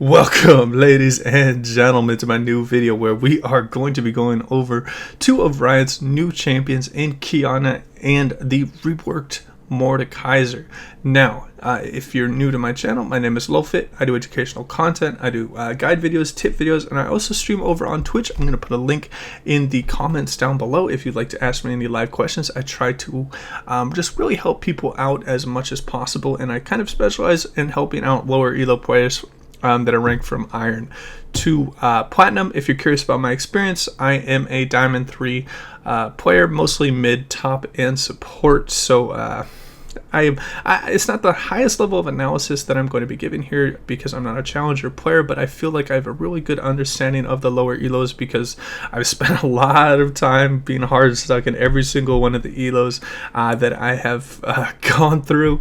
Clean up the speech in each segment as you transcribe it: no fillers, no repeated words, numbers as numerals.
Welcome, ladies and gentlemen, to my new video where we are going to be going over two of Riot's new champions in Qiyana and the reworked Mordekaiser. Now, if you're new to my channel, my name is Lofit. I do educational content, I do guide videos, tip videos, and I also stream over on Twitch. I'm going to put a link in the comments down below if you'd like to ask me any live questions. I try to just really help people out as much as possible, and I kind of specialize in helping out lower elo players that are ranked from Iron to Platinum. If you're curious about my experience, I am a Diamond 3 player, mostly mid, top, and support. So it's not the highest level of analysis that I'm going to be giving here because I'm not a challenger player, but I feel like I have a really good understanding of the lower elos because I've spent a lot of time being hard stuck in every single one of the elos that I have gone through.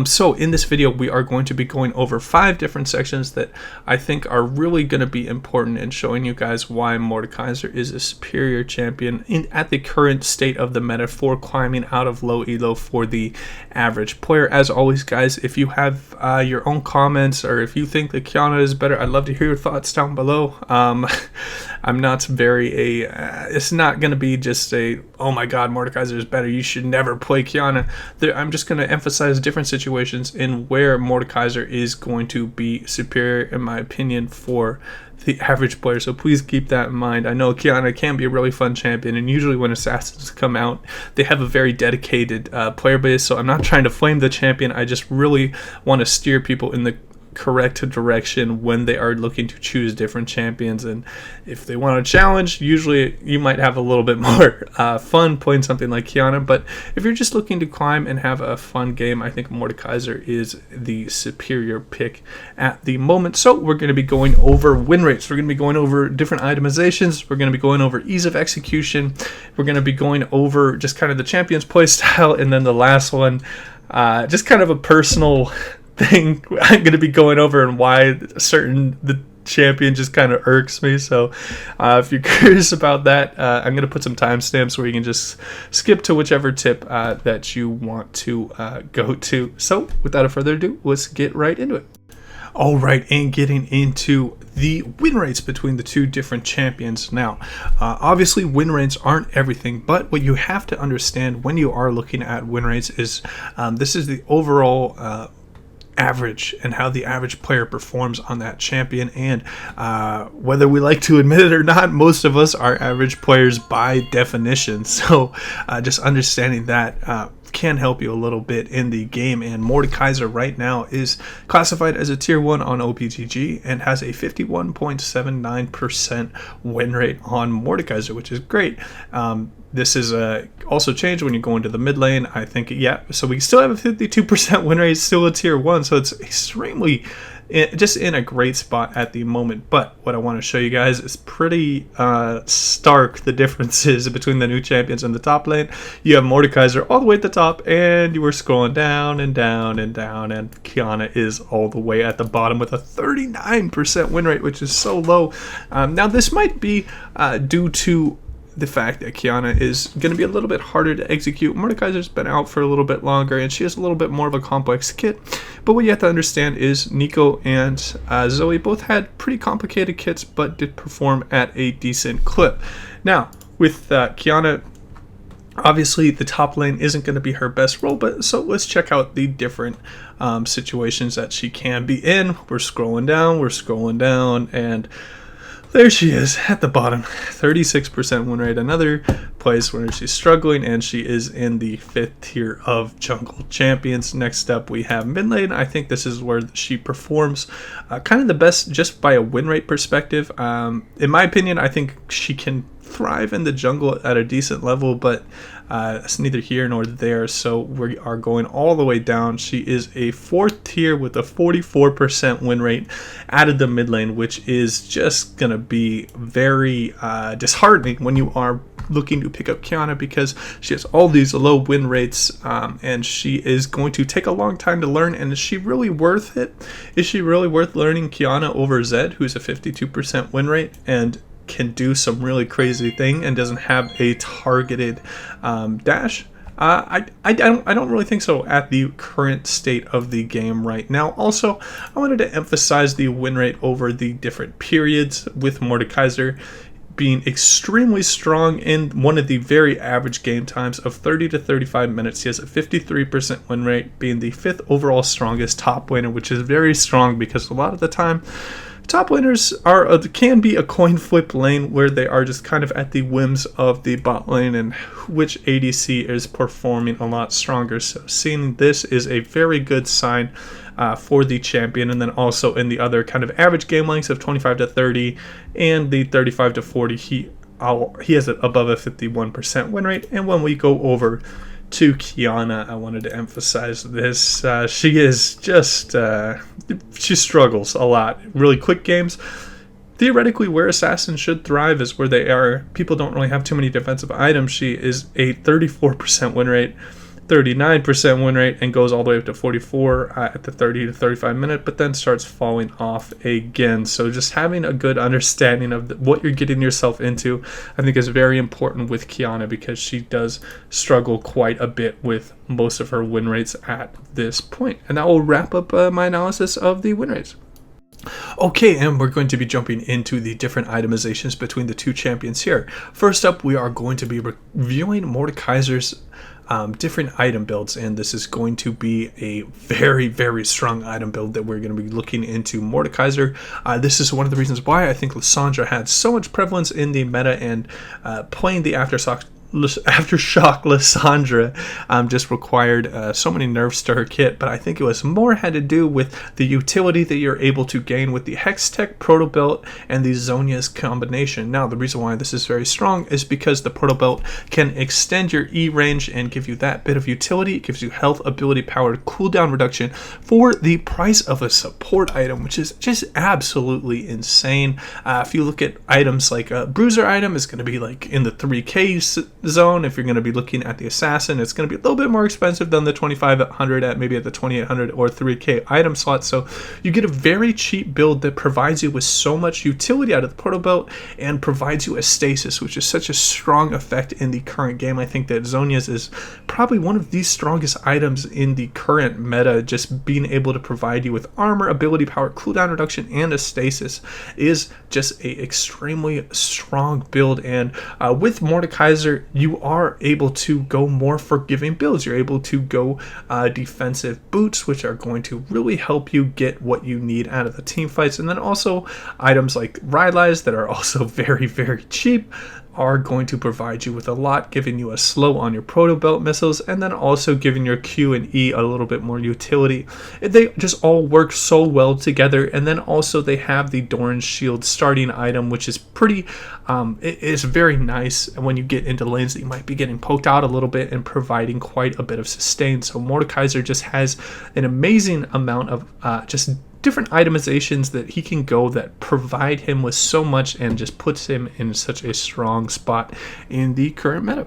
So in this video, we are going to be going over 5 different sections that I think are really going to be important in showing you guys why Mordekaiser is a superior champion at the current state of the meta for climbing out of low elo for the average player. As always, guys, if you have your own comments or if you think that Qiyana is better, I'd love to hear your thoughts down below. I'm not very it's not going to be just a, oh my god, Mordekaiser is better, you should never play Qiyana. I'm just going to emphasize different situations in where Mordekaiser is going to be superior, in my opinion, for the average player. So please keep that in mind. I know Qiyana can be a really fun champion, and usually when assassins come out, they have a very dedicated player base. So I'm not trying to flame the champion. I just really want to steer people in the correct direction when they are looking to choose different champions. And if they want to challenge, usually you might have a little bit more fun playing something like Qiyana. But if you're just looking to climb and have a fun game, I think Mordekaiser is the superior pick at the moment. So we're going to be going over win rates, we're going to be going over different itemizations, we're going to be going over ease of execution, we're going to be going over just kind of the champion's play style, and then the last one, just kind of a personal thing I'm going to be going over and why the champion just kind of irks me. So if you're curious about that, I'm going to put some timestamps where you can just skip to whichever tip that you want to go to. So without further ado, let's get right into it. All right, and getting into the win rates between the two different champions. Now, obviously win rates aren't everything, but what you have to understand when you are looking at win rates is this is the overall average and how the average player performs on that champion. And whether we like to admit it or not, most of us are average players by definition. So just understanding that can help you a little bit in the game. And Mordekaiser right now is classified as a tier 1 on OPGG and has a 51.79% win rate on Mordekaiser, which is great. This is also changed when you go into the mid lane, I think. Yeah, so we still have a 52% win rate, still a tier 1, so it's extremely just in a great spot at the moment. But what I want to show you guys is pretty stark, the differences between the new champions in the top lane. You have Mordekaiser all the way at the top, and you were scrolling down and down and down, and Qiyana is all the way at the bottom with a 39% win rate, which is so low. Now this might be due to the fact that Qiyana is going to be a little bit harder to execute. Mordekaiser's been out for a little bit longer, and she has a little bit more of a complex kit. But what you have to understand is Nico and Zoe both had pretty complicated kits, but did perform at a decent clip. Now, with Qiyana, obviously the top lane isn't going to be her best role, but so let's check out the different situations that she can be in. We're scrolling down, and there she is at the bottom, 36% win rate, another place where she's struggling, and she is in the 5th tier of jungle champions. Next up, we have mid lane. I think this is where she performs kind of the best just by a win rate perspective. In my opinion, I think she can thrive in the jungle at a decent level, but it's neither here nor there, so we are going all the way down. She is a 4th tier with a 44% win rate out of the mid lane, which is just gonna be very disheartening when you are looking to pick up Qiyana, because she has all these low win rates, and she is going to take a long time to learn. And is she really worth it? Is she really worth learning Qiyana over Zed, who's a 52% win rate and can do some really crazy thing and doesn't have a targeted dash? I don't really think so at the current state of the game right now. Also, I wanted to emphasize the win rate over the different periods with Mordekaiser being extremely strong in one of the very average game times of 30 to 35 minutes. He has a 53% win rate, being the 5th overall strongest top laner, which is very strong because a lot of the time top laners can be a coin flip lane where they are just kind of at the whims of the bot lane and which ADC is performing a lot stronger. So seeing this is a very good sign for the champion. And then also in the other kind of average game lengths of 25 to 30 and the 35 to 40, he has above a 51% win rate. And when we go over to Qiyana, I wanted to emphasize this. She is just, she struggles a lot. Really quick games. Theoretically, where assassins should thrive is where they are. People don't really have too many defensive items. She is a 34% win rate, 39% win rate, and goes all the way up to 44 at the 30 to 35 minute, but then starts falling off again. So just having a good understanding of what you're getting yourself into, I think, is very important with Qiyana, because she does struggle quite a bit with most of her win rates at this point. And that will wrap up my analysis of the win rates. Okay, and we're going to be jumping into the different itemizations between the two champions here. First up, we are going to be reviewing Mordekaiser's different item builds, and this is going to be a very, very strong item build that we're going to be looking into Mordekaiser. This is one of the reasons why I think Lissandra had so much prevalence in the meta, and playing the Aftershock Lissandra just required so many nerfs to her kit, but I think it was more had to do with the utility that you're able to gain with the Hextech Proto Belt and the Zhonya's combination. Now, the reason why this is very strong is because the Proto Belt can extend your E range and give you that bit of utility. It gives you health, ability, power, cooldown reduction for the price of a support item, which is just absolutely insane. If you look at items like a Bruiser item, is going to be like in the 3k zone. If you're going to be looking at the assassin, it's going to be a little bit more expensive than the 2500 at maybe at the 2800 or 3k item slot. So you get a very cheap build that provides you with so much utility out of the Proto Belt and provides you a stasis, which is such a strong effect in the current game. I think that Zhonya's is probably one of the strongest items in the current meta. Just being able to provide you with armor, ability, power, cooldown reduction, and a stasis is just a extremely strong build. And with Mordekaiser, you are able to go more forgiving builds. You're able to go defensive boots, which are going to really help you get what you need out of the team fights. And then also items like Rylai's that are also very, very cheap are going to provide you with a lot, giving you a slow on your Proto Belt missiles, and then also giving your Q and E a little bit more utility. They just all work so well together. And then also they have the Doran's Shield starting item, which is pretty, it is very nice when you get into lanes that you might be getting poked out a little bit and providing quite a bit of sustain. So Mordekaiser just has an amazing amount of just different itemizations that he can go that provide him with so much and just puts him in such a strong spot in the current meta.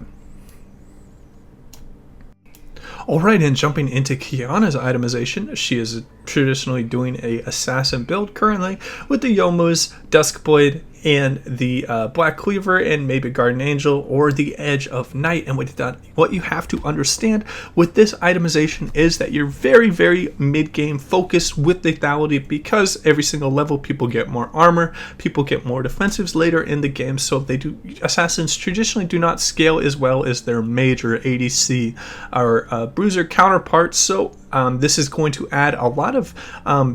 Alright, and jumping into Qiyana's itemization, she is traditionally doing a assassin build currently with the Youmuu's, Duskblade, and the Black Cleaver, and maybe Guardian Angel or the Edge of Night. And what you have to understand with this itemization is that you're very, very mid-game focused with lethality, because every single level people get more armor, people get more defensives later in the game. So assassins traditionally do not scale as well as their major ADC or Bruiser counterparts. So this is going to add a lot of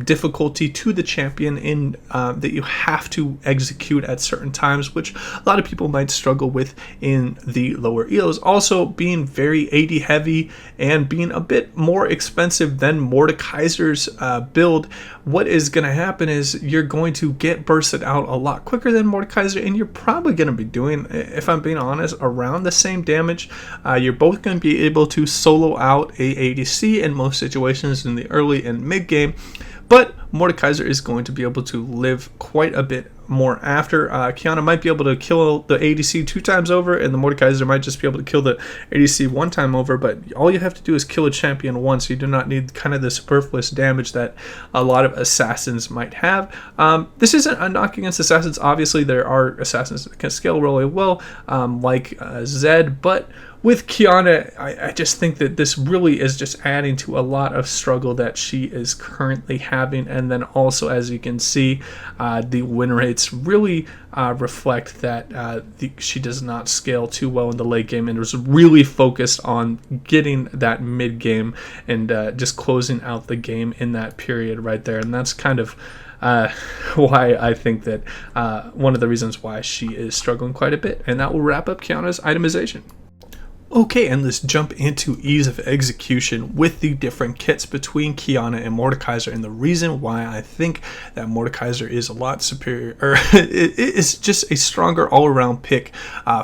difficulty to the champion in that you have to execute at certain times, which a lot of people might struggle with in the lower elos. Also, being very AD heavy and being a bit more expensive than Mordekaiser's build, what is going to happen is you're going to get bursted out a lot quicker than Mordekaiser, and you're probably going to be doing, if I'm being honest, around the same damage. You're both going to be able to solo out a ADC in most situations in the early and mid game. But Mordekaiser is going to be able to live quite a bit more after. Qiyana might be able to kill the ADC 2 times over, and the Mordekaiser might just be able to kill the ADC 1 time over, but all you have to do is kill a champion once. You do not need kind of the superfluous damage that a lot of assassins might have. This isn't a knock against assassins. Obviously, there are assassins that can scale really well, like Zed, but with Qiyana, I just think that this really is just adding to a lot of struggle that she is currently having. And then also, as you can see, the win rates really reflect that she does not scale too well in the late game, and was really focused on getting that mid game and just closing out the game in that period right there. And that's kind of why I think that one of the reasons why she is struggling quite a bit. And that will wrap up Qiyana's itemization. Okay, and let's jump into ease of execution with the different kits between Qiyana and Mordekaiser. And the reason why I think that Mordekaiser is a lot superior, or it's just a stronger all-around pick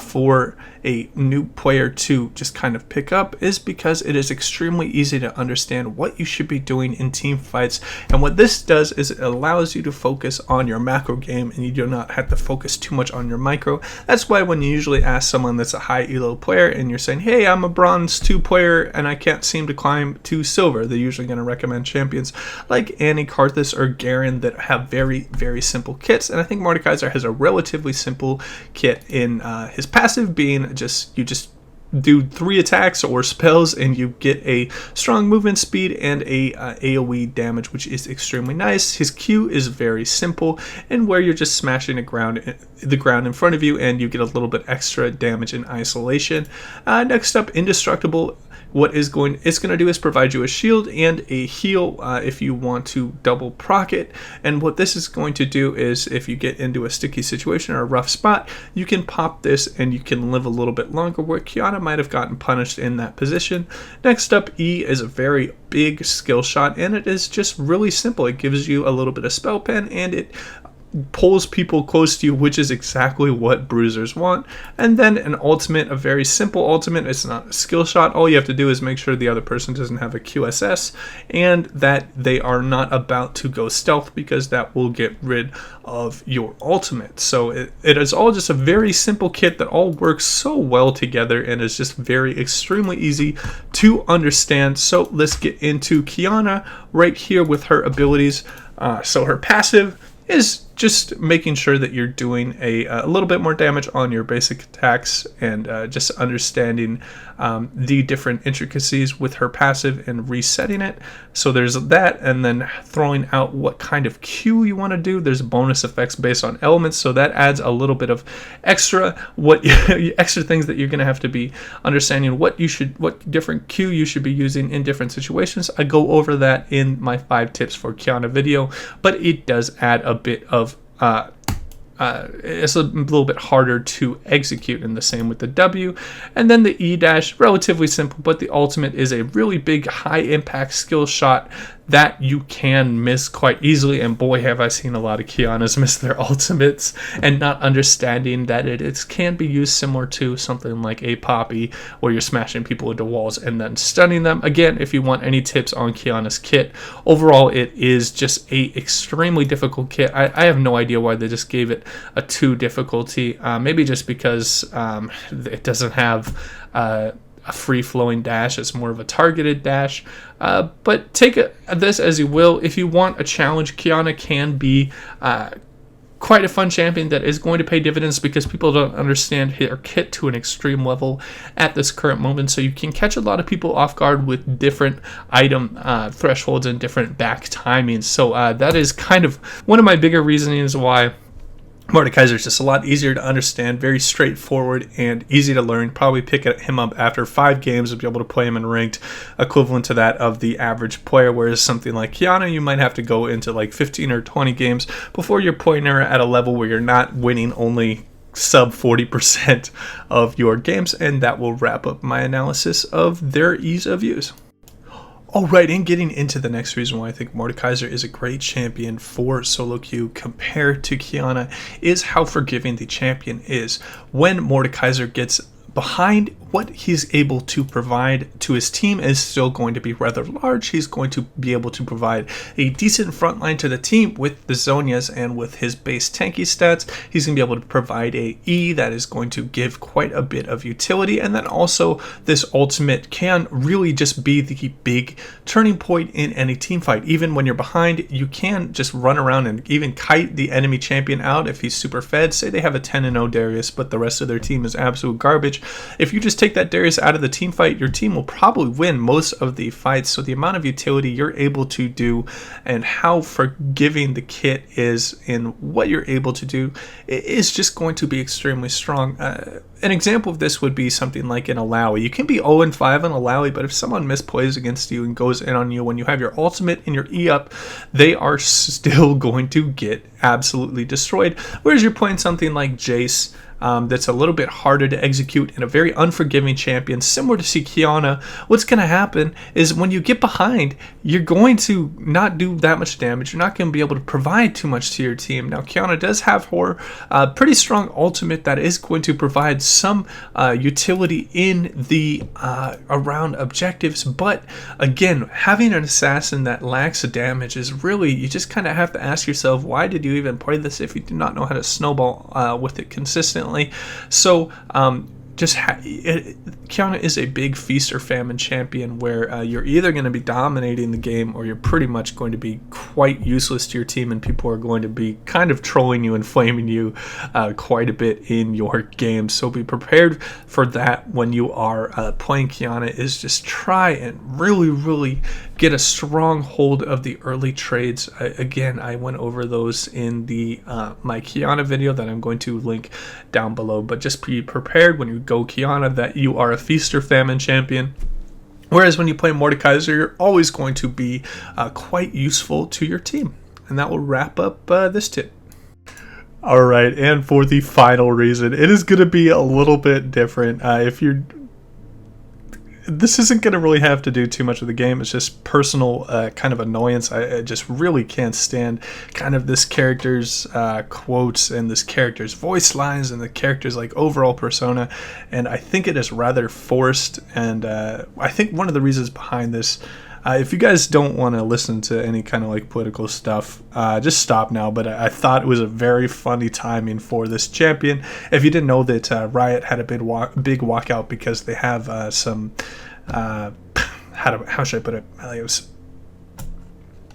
for a new player to just kind of pick up, is because it is extremely easy to understand what you should be doing in team fights. And what this does is it allows you to focus on your macro game, and you do not have to focus too much on your micro. That's why when you usually ask someone that's a high elo player and you're saying, hey, I'm a bronze 2 player and I can't seem to climb to silver, they're usually going to recommend champions like Annie, Karthus, or Garen that have very, very simple kits. And I think Mordekaiser has a relatively simple kit in his passive being you just do 3 attacks or spells and you get a strong movement speed and a AoE damage, which is extremely nice. His Q is very simple, and where you're just smashing the ground in front of you, and you get a little bit extra damage in isolation. Next up, Indestructible. What it's going to do is provide you a shield and a heal if you want to double proc it. And what this is going to do is, if you get into a sticky situation or a rough spot, you can pop this and you can live a little bit longer, where Qiyana might have gotten punished in that position. Next up, E is a very big skill shot, and it is just really simple. It gives you a little bit of spell pen, and it pulls people close to you, which is exactly what bruisers want. And then an ultimate, a very simple ultimate. It's not a skill shot. All you have to do is make sure the other person doesn't have a QSS and that they are not about to go stealth, because that will get rid of your ultimate. So it is all just a very simple kit that all works so well together and is just very extremely easy to understand. So let's get into Qiyana right here with her abilities. So her passive is just making sure that you're doing a little bit more damage on your basic attacks, and just understanding the different intricacies with her passive and resetting it. So there's that, and then throwing out what kind of Q you want to do. There's bonus effects based on elements, so that adds a little bit of extra extra things that you're going to have to be understanding what different Q you should be using in different situations. I go over that in my 5 tips for Qiyana video, but it does add a bit of it's a little bit harder to execute, and the same with the W. And then the E dash, relatively simple, but the ultimate is a really big high impact skill shot that you can miss quite easily. And boy, have I seen a lot of Qiyanas miss their ultimates and not understanding that it can be used similar to something like a Poppy, where you're smashing people into walls and then stunning them. Again, if you want any tips on Qiyana's kit, overall it is just a extremely difficult kit. I have no idea why they just gave it a 2 difficulty. Maybe just because it doesn't have a free-flowing dash. It's more of a targeted dash. But take this as you will. If you want a challenge, Qiyana can be quite a fun champion that is going to pay dividends, because people don't understand her kit to an extreme level at this current moment. So you can catch a lot of people off guard with different item thresholds and different back timings. So that is kind of one of my bigger reasonings why Mordekaiser is just a lot easier to understand, very straightforward and easy to learn. Probably pick him up after 5 games and be able to play him in ranked, equivalent to that of the average player. Whereas something like Qiyana, you might have to go into like 15 or 20 games before you're playing her at a level where you're not winning only sub 40% of your games. And that will wrap up my analysis of their ease of use. Alright, and getting into the next reason why I think Mordekaiser is a great champion for solo queue compared to Qiyana is how forgiving the champion is. When Mordekaiser gets behind what he's able to provide to his team is still going to be rather large. He's going to be able to provide a decent front line to the team with the Zhonya's, and with his base tanky stats, he's going to be able to provide a E that is going to give quite a bit of utility. And then also this ultimate can really just be the big turning point in any team fight. Even when you're behind, you can just run around and even kite the enemy champion out if he's super fed. Say they have a 10-0 Darius, but the rest of their team is absolute garbage. If you just take that Darius out of the team fight, your team will probably win most of the fights. So the amount of utility you're able to do and how forgiving the kit is in what you're able to do is just going to be extremely strong. An example of this would be something like an Alawi. You can be 0-5 on Alawi, but if someone misplays against you and goes in on you when you have your ultimate and your E up, they are still going to get absolutely destroyed. Whereas you're playing something like Jace, that's a little bit harder to execute and a very unforgiving champion, similar to Qiyana. What's going to happen is when you get behind, you're going to not do that much damage. You're not going to be able to provide too much to your team. Now, Qiyana does have her pretty strong ultimate that is going to provide some utility in the around objectives, but again, having an assassin that lacks damage is really, you just kind of have to ask yourself, why did you even play this if you do not know how to snowball with it consistently? So Qiyana is a big feast or famine champion where you're either going to be dominating the game or you're pretty much going to be quite useless to your team, and people are going to be kind of trolling you and flaming you quite a bit in your game. So be prepared for that when you are playing Qiyana. Is just try and really get a strong hold of the early trades. Again, I went over those in the my Qiyana video that I'm going to link down below, but just be prepared when you go Qiyana that you are a feast or famine champion. Whereas when you play Mordekaiser, you're always going to be quite useful to your team. And that will wrap up this tip. Alright, and for the final reason, it is going to be a little bit different. This isn't going to really have to do too much with the game. It's just personal kind of annoyance. I just really can't stand kind of this character's quotes and this character's voice lines and the character's like overall persona. And I think it is rather forced. And I think one of the reasons behind this, if you guys don't want to listen to any kind of like political stuff, just stop now. But I thought it was a very funny timing for this champion. If you didn't know that Riot had a big walkout because they have some how should I put it?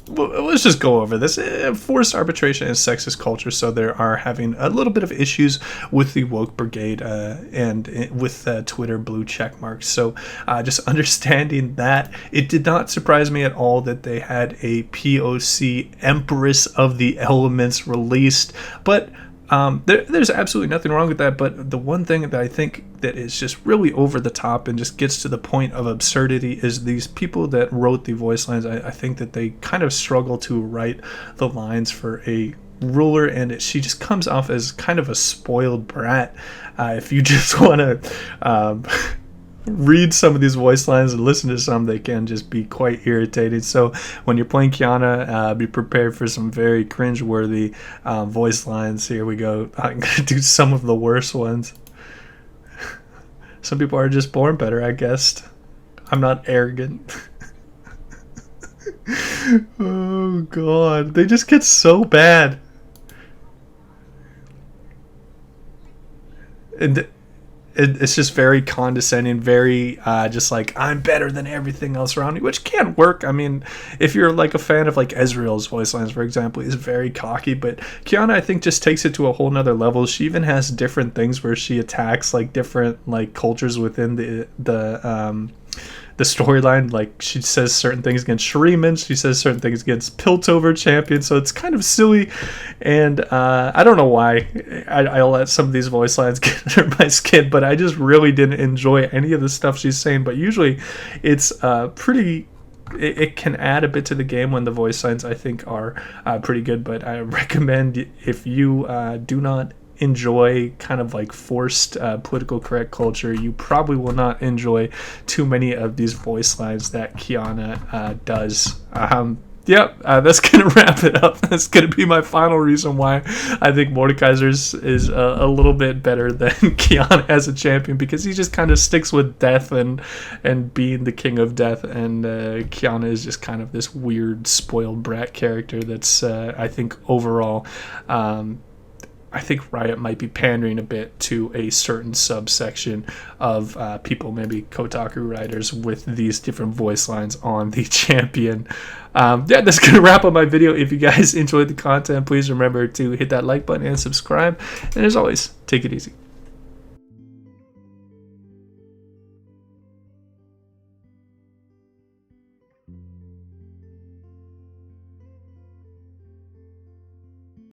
Let's just go over this. Forced arbitration and sexist culture, so they are having a little bit of issues with the woke brigade and with Twitter blue check marks. So just understanding that, it did not surprise me at all that they had a POC Empress of the Elements released, but there's absolutely nothing wrong with that. But the one thing that I think that is just really over the top and just gets to the point of absurdity is these people that wrote the voice lines. I think that they kind of struggle to write the lines for a ruler, and she just comes off as kind of a spoiled brat. If you just want to read some of these voice lines and listen to some, they can just be quite irritating. So when you're playing Qiyana, be prepared for some very cringe-worthy voice lines. Here we go. I'm going to do some of the worst ones. Some people are just born better, I guess. I'm not arrogant. Oh god, they just get so bad. And it's just very condescending, very just like, I'm better than everything else around me, which can work. I mean, if you're like a fan of like Ezreal's voice lines, for example, he's very cocky, but Qiyana, I think, just takes it to a whole nother level. She even has different things where she attacks like different like cultures within the storyline. Like, she says certain things against Shuriman, she says certain things against Piltover champions, so it's kind of silly. And I don't know why I let some of these voice lines get under my skin, but I just really didn't enjoy any of the stuff she's saying. But usually it's pretty, it can add a bit to the game when the voice lines, I think, are pretty good. But I recommend, if you do not enjoy kind of like forced political correct culture, you probably will not enjoy too many of these voice lines that Qiyana does. Yep, that's going to wrap it up. That's going to be my final reason why I think Mordekaiser is a little bit better than Qiyana as a champion, because he just kind of sticks with death and being the king of death, and Qiyana is just kind of this weird spoiled brat character that's, I think, overall... I think Riot might be pandering a bit to a certain subsection of people, maybe Kotaku writers, with these different voice lines on the champion. Yeah, that's going to wrap up my video. If you guys enjoyed the content, please remember to hit that like button and subscribe. And as always, take it easy.